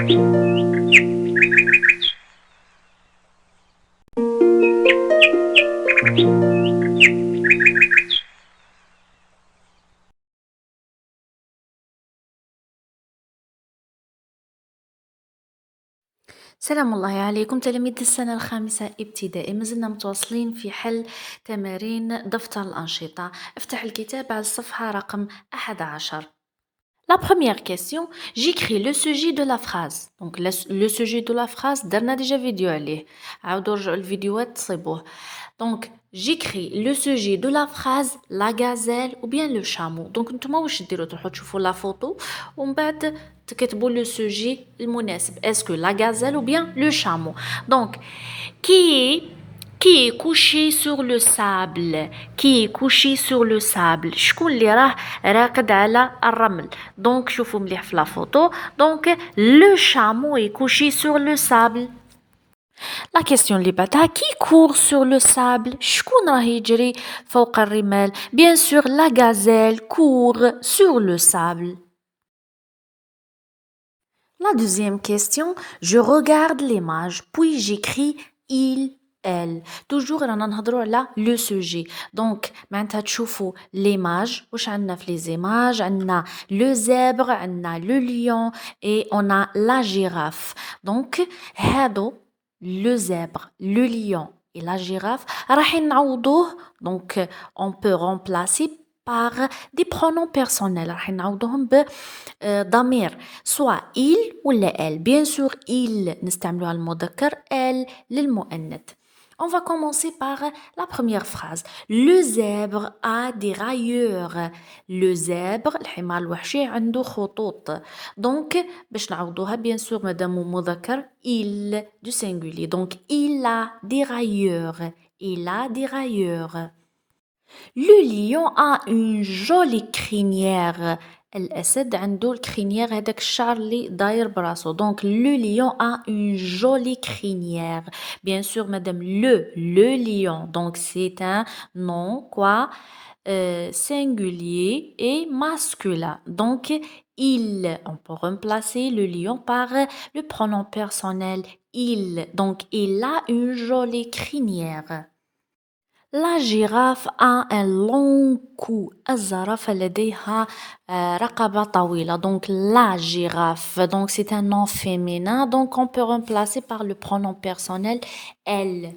سلام الله عليكم تلاميذ السنة الخامسة ابتدائي. ما زلنا متواصلين في حل تمارين دفتر الأنشطة. افتح الكتاب على الصفحة رقم 11. La première question, j'écris le sujet de la phrase. Donc le sujet de la phrase, درنا déjà فيديو عليه. عاودوا رجعوا الفيديوهات تصيبوه. Donc j'écris le sujet de la phrase la gazelle ou bien le chameau. Donc نتوما واش ديروا تروحوا تشوفوا لا فوتو ومن بعد تكتبوا le sujet المناسب. Est-ce que la gazelle ou bien le chameau. Donc qui est couché sur le sable. Qui est couché sur le sable. شكون اللي راه راقد على الرمل. Donc شوفوا مليح في لا فوتو. Donc le chameau est couché sur le sable. La question اللي بعدها qui court sur le sable. شكون راه يجري فوق الرمال. Bien sûr la gazelle court sur le sable. La deuxième question, je regarde l'image puis j'écris il elle. Toujours رانا نهضروا على le sujet. Donc معناتها تشوفوا l'image. واش عندنا في les images. عندنا le zèbre, عندنا le lion et on a la girafe. Donc هادو le zèbre, le lion et la girafe راح نعوضوه. Donc on peut remplacer par des pronoms personnels. راح نعوضوهم ضمير soit il ولا elle. Bien sûr il نستعملوها للمذكر, elle للمؤنث. On va commencer par la première phrase. Le zèbre a des railleurs. Le zèbre الحمار الوحشي عنده خطوط. Donc باش نعوضوها bien sûr مادامو مذكر il du singulier. Donc il a des railleurs. Il a des railleurs. Le lion a une jolie crinière. الأسد عنده الكرينيير هذاك الشعر اللي داير براسو. Donc le lion a une jolie crinière. Bien sûr madame le lion. Donc c'est un nom quoi singulier et masculin. Donc il, on peut remplacer le lion par le pronom personnel il. Donc il a une jolie crinière. La girafe a un long cou. الزرافة لديها رقبة طويلة. Donc la girafe. Donc c'est un nom féminin. Donc on peut remplacer par le pronom personnel elle.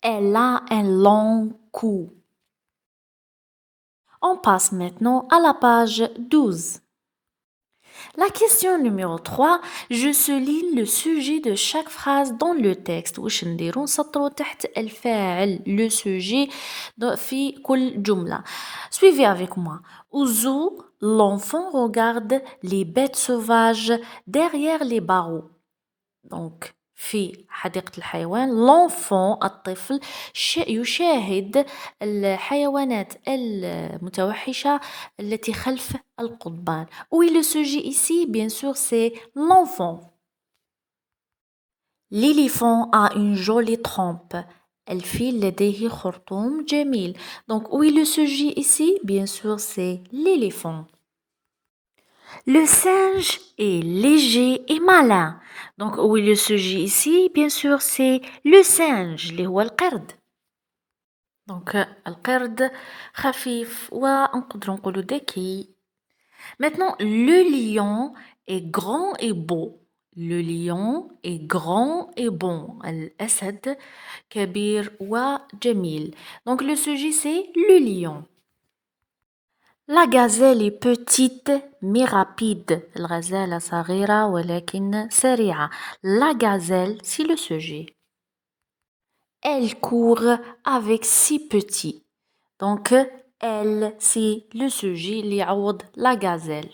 Elle a un long cou. On passe maintenant à la page 12. La question numéro 3, je souligne le sujet de chaque phrase dans le texte. واش نديرو نسطرو تحت الفاعل le sujet في كل جملة. Suivez avec moi. Au zoo, l'enfant regarde les bêtes sauvages derrière les barreaux. Donc في حديقة الحيوان l'enfant الطفل يشاهد الحيوانات المتوحشة التي خلف القضبان. Oui, le sujet ici, bien sûr, c'est l'enfant. L'éléphant a une jolie trompe. الفيل لديه خرطوم جميل. Donc oui, le sujet ici, bien sûr, c'est l'éléphant. Le singe est léger et malin. Donc oui, le sujet ici, bien sûr, c'est le singe اللي هو القرد. Donc القرد خفيف ونقدروا نقولوا ذكي. Maintenant, le lion est grand et beau. Le lion est grand et bon. الأسد كبير وجميل. Donc le sujet c'est le lion. La gazelle est petite mais rapide. الغزالة صغيرة ولكن سريعة. La gazelle, c'est le sujet. Elle court avec six petits. Donc, elle, c'est le sujet اللي يعوض la gazelle.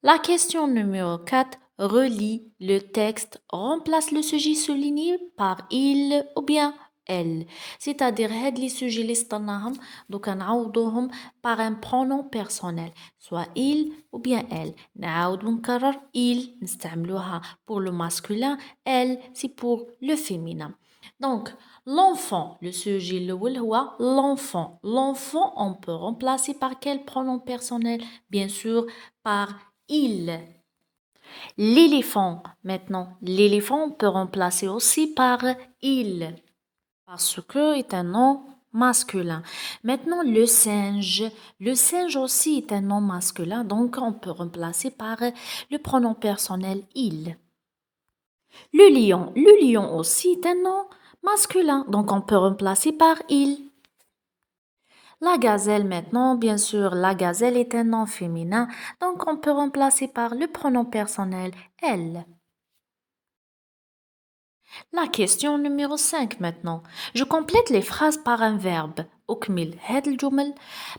La question numéro 4, relie le texte, remplace le sujet souligné par il ou bien elle. C'est-à-dire هاد les sujets اللي سطرناهم دوكا نعوضوهم par un pronom personnel, soit il ou bien elle. نعاود ونكرر il نستعملوها pour le masculin, elle c'est pour le féminin. Donc l'enfant, le sujet الأول هو l'enfant. L'enfant on peut remplacer par quel pronom personnel? Bien sûr par il. L'éléphant, maintenant, l'éléphant on peut remplacer aussi par il, parce que est un nom masculin. Maintenant, le singe aussi est un nom masculin, donc on peut remplacer par le pronom personnel il. Le lion aussi est un nom masculin, donc on peut remplacer par il. La gazelle maintenant, bien sûr, la gazelle est un nom féminin, donc on peut remplacer par le pronom personnel elle. La question numéro 5 maintenant. Je complète les phrases par un verbe. أكمل هاد الجمل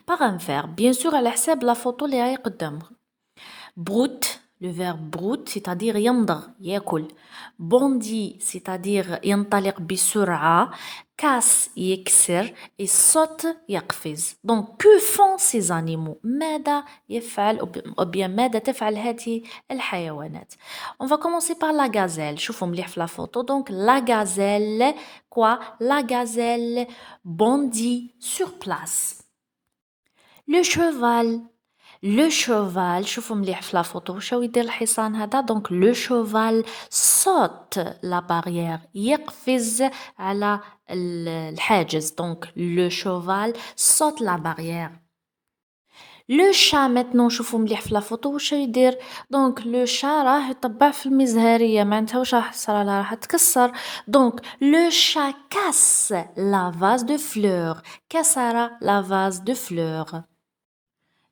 par un verbe. Bien sûr, على حساب la photo اللي راهي قدامك. Broute, le verbe broute, c'est-à-dire يمضغ, ياكل. Bondi, c'est-à-dire ينطلق بسرعة. Casse, يكسر. Et saute, يقفز. Donc, que font ces animaux? ماذا يفعل ou bien ماذا تفعل هذه الحيوانات? On va commencer par la gazelle. شوفوا مليح في la photo. Donc, la gazelle, quoi? La gazelle bondit sur place. Le cheval. Le cheval, شوفوا مليح في la photo واش هو يدير الحصان هذا. Donc le cheval saute la barrière, يقفز على الحاجز. Donc le cheval saute la barrière. Le chat maintenant شوفوا مليح في la photo واش يدير. Donc le chat راه يطبع في المزهرية معناتها واش راح تصرى راح تكسر. Donc le chat casse la vase de fleurs. كسر la vase de fleurs.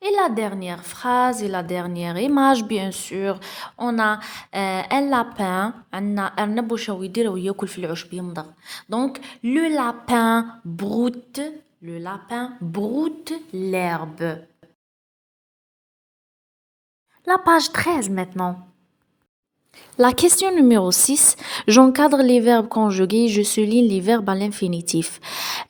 Et la dernière phrase et la dernière image, bien sûr, on a un lapin, عندنا أرنب واش هو يدير هو ياكل في العشب يمضغ. Donc le lapin broute l'herbe. La page 13 maintenant. La question numéro 6, j'encadre les verbes conjugués, je souligne les verbes à l'infinitif.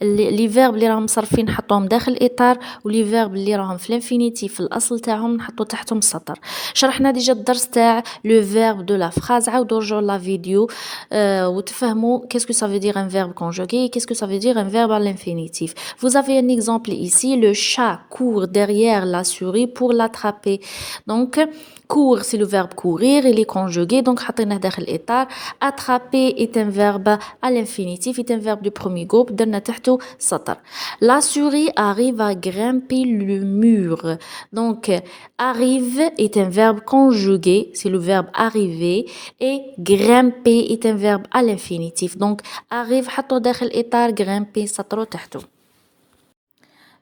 Les verbes اللي راهم مصرفين نحطوهم داخل الإطار ولي فيرب اللي راهم في الانفينيتيف في الأصل تاعهم نحطو تحتهم سطر. شرحنا ديجا الدرس تاع لو فيرب دو لا فراز عاودوا رجعوا لا فيديو وتفهموا qu'est-ce que ça veut dire un verbe conjugué, qu'est-ce que ça veut dire un verbe à l'infinitif. Vous avez un exemple ici, le chat court derrière la souris pour l'attraper. Donc court, c'est le verbe courir, il est conjugué, donc حطيناه داخل الإطار. Attraper est un verbe à l'infinitif, est un verbe du premier groupe, درنا تحته سطر. La souris arrive à grimper le mur. Donc, arrive est un verbe conjugué, c'est le verbe arriver, et grimper est un verbe à l'infinitif. Donc, arrive حطه داخل الإطار, grimper سطرو تحته.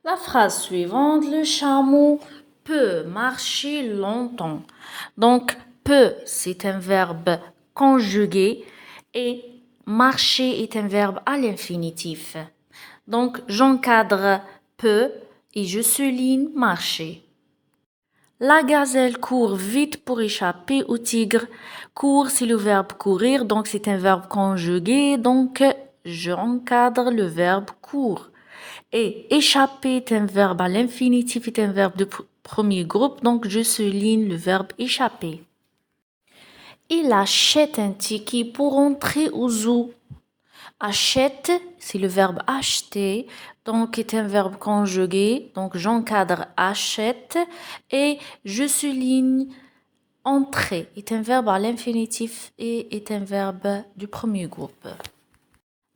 La phrase suivante, le chameau peut marcher longtemps. Donc, peut, c'est un verbe conjugué et marcher est un verbe à l'infinitif. Donc, j'encadre peut et je souligne marcher. La gazelle court vite pour échapper au tigre. Court, c'est le verbe courir, donc c'est un verbe conjugué, donc j'encadre le verbe court. Et échapper est un verbe à l'infinitif, est un verbe de premier groupe, donc je souligne le verbe échapper. Il achète un ticket pour entrer au zoo. Achète, c'est le verbe acheter, donc est un verbe conjugué, donc j'encadre achète et je souligne entrer, est un verbe à l'infinitif et est un verbe du premier groupe.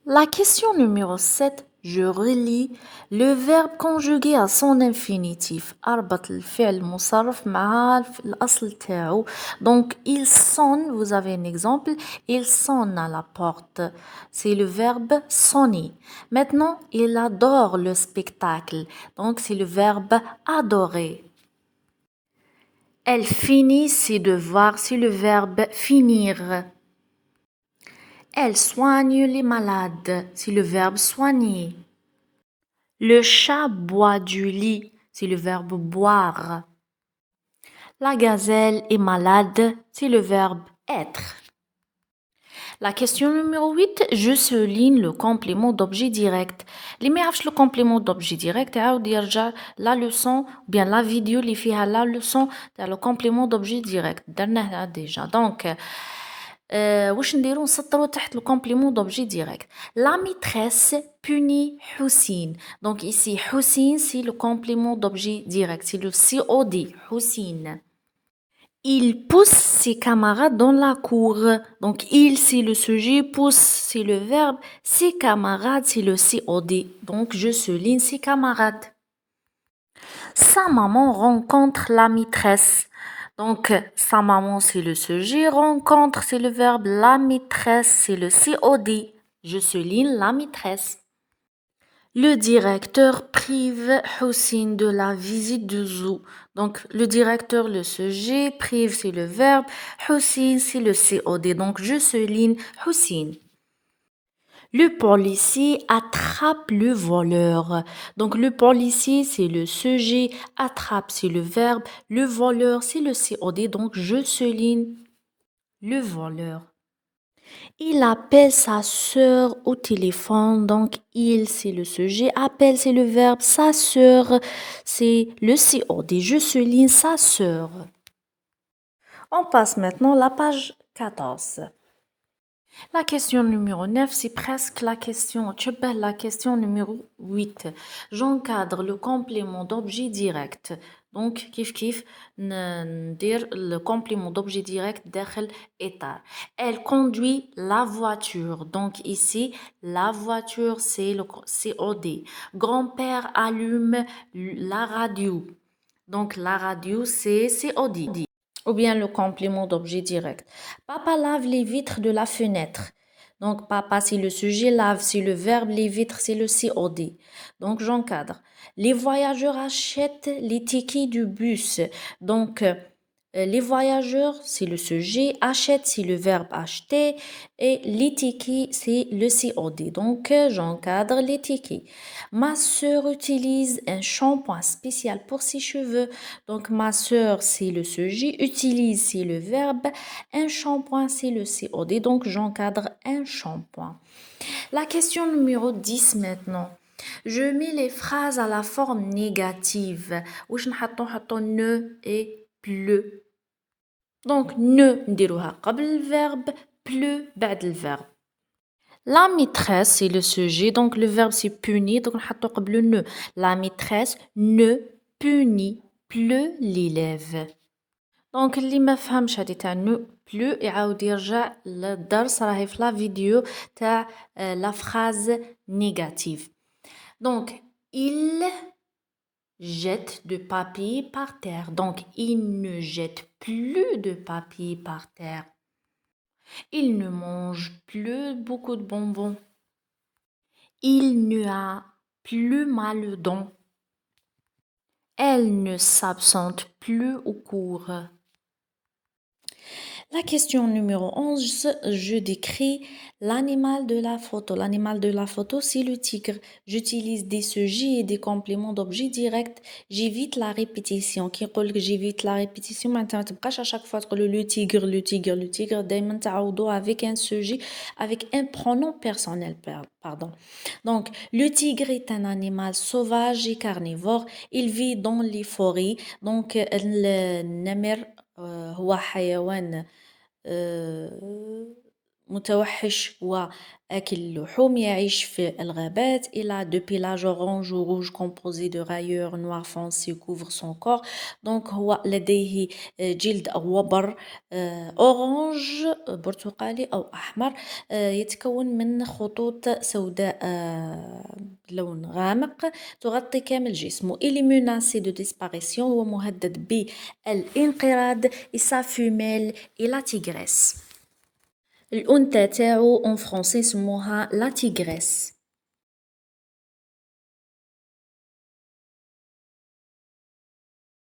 La question numéro 7, je relis le verbe conjugué à son infinitif. أربط الفعل المصرف مع الأصل تاعو. Donc, il sonne, vous avez un exemple, il sonne à la porte. C'est le verbe sonner. Maintenant, il adore le spectacle. Donc, c'est le verbe adorer. Elle finit ses devoirs, c'est le verbe finir. Elle soigne les malades, c'est le verbe soigner. Le chat boit du lit, c'est le verbe boire. La gazelle est malade, c'est le verbe être. La question numéro 8, je souligne le complément d'objet direct. اللي ما يعرفش le complément d'objet direct يعاود يرجع la leçon bien la vidéo اللي فيها la leçon تاع le complément d'objet direct درناها déjà. Donc واش نديرو نسطرو تحت le complément d'objet direct. La maîtresse punit Houssine. Donc ici Houssine c'est le complément d'objet direct, c'est le COD Houssine. Il pousse ses camarades dans la cour. Donc, il, c'est le sujet, pousse, c'est le verbe, ses camarades, c'est le COD. Donc, je souligne ses camarades. Sa maman rencontre la maîtresse. Donc, sa maman, c'est le sujet, rencontre, c'est le verbe, la maîtresse, c'est le COD. Je souligne la maîtresse. Le directeur prive Houssine de la visite du zoo. Donc, le directeur, le sujet, prive, c'est le verbe, Houssine, c'est le COD. Donc, je souligne Houssine. Le policier attrape le voleur. Donc, le policier, c'est le sujet, attrape, c'est le verbe, le voleur, c'est le COD. Donc, je souligne le voleur. Il appelle sa sœur au téléphone, donc il c'est le sujet, appelle c'est le verbe, sa sœur c'est le COD. Je souligne sa sœur. On passe maintenant à la page 14. La question numéro 9, c'est presque la question, la question numéro 8. J'encadre le complément d'objet direct. Donc, kif ندير le complément d'objet direct داخل état. Elle conduit la voiture. Donc, ici, la voiture, c'est le COD. Grand-père allume la radio. Donc, la radio, c'est COD. Ou bien le complément d'objet direct. Papa lave les vitres de la fenêtre. Donc, papa, c'est le sujet, lave, c'est le verbe, les vitres, c'est le COD. Donc, j'encadre. Les voyageurs achètent les tickets du bus. Donc, les voyageurs, c'est le sujet, achètent, c'est le verbe acheter, et les tickets, c'est le COD. Donc, j'encadre les tickets. Ma sœur utilise un shampoing spécial pour ses cheveux. Donc, ma sœur, c'est le sujet, utilise, c'est le verbe, un shampoing, c'est le COD. Donc, j'encadre un shampoing. La question numéro 10 maintenant. Je mets les phrases à la forme négative. واش نحطو ne et pleut. Donc ne نديروها قبل الverbe, pleut بعد الverbe. La maîtresse c'est le sujet, donc le verbe c'est punir, donc نحطو قبل ne. La maîtresse ne punit plus l'élève. دونك اللي ما فهمش هادي تاع نو بلو يعاود يرجع للدرس راهي في لا فيديو تاع لا فراز نيجاتيف. دونك il jette de papier par terre. Donc il ne jette plus de papier par terre. Il ne mange plus beaucoup de bonbons. Il ne a plus mal aux dents. Elle ne s'absente plus au cours. La question numéro 11, je décris l'animal de la photo. L'animal de la photo, c'est le tigre. J'utilise des sujets et des compléments d'objets directs. J'évite la répétition. Qui dit que j'évite la répétition, maintenant, tu à chaque fois le tigre, le tigre, le tigre, دايما تعوضوا avec un sujet, avec un pronom personnel, pardon. Donc, le tigre est un animal sauvage et carnivore. Il vit dans les forêts. Donc, النمر هو حيوان متوحش وأكل اللحوم يعيش في الغابات. Il a deux pélages orange ou rouge composés de rayures noires foncées couvrent son corps. Donc هو لديه جلد أو وبر أورانج برتقالي أو أحمر يتكون من خطوط سوداء بلون غامق تغطي كامل جسمه. Il est menacé de disparition. هو مهدد بالانقراض. Et sa femelle est la tigresse. الأنثى تاعو en français سموها la tigresse.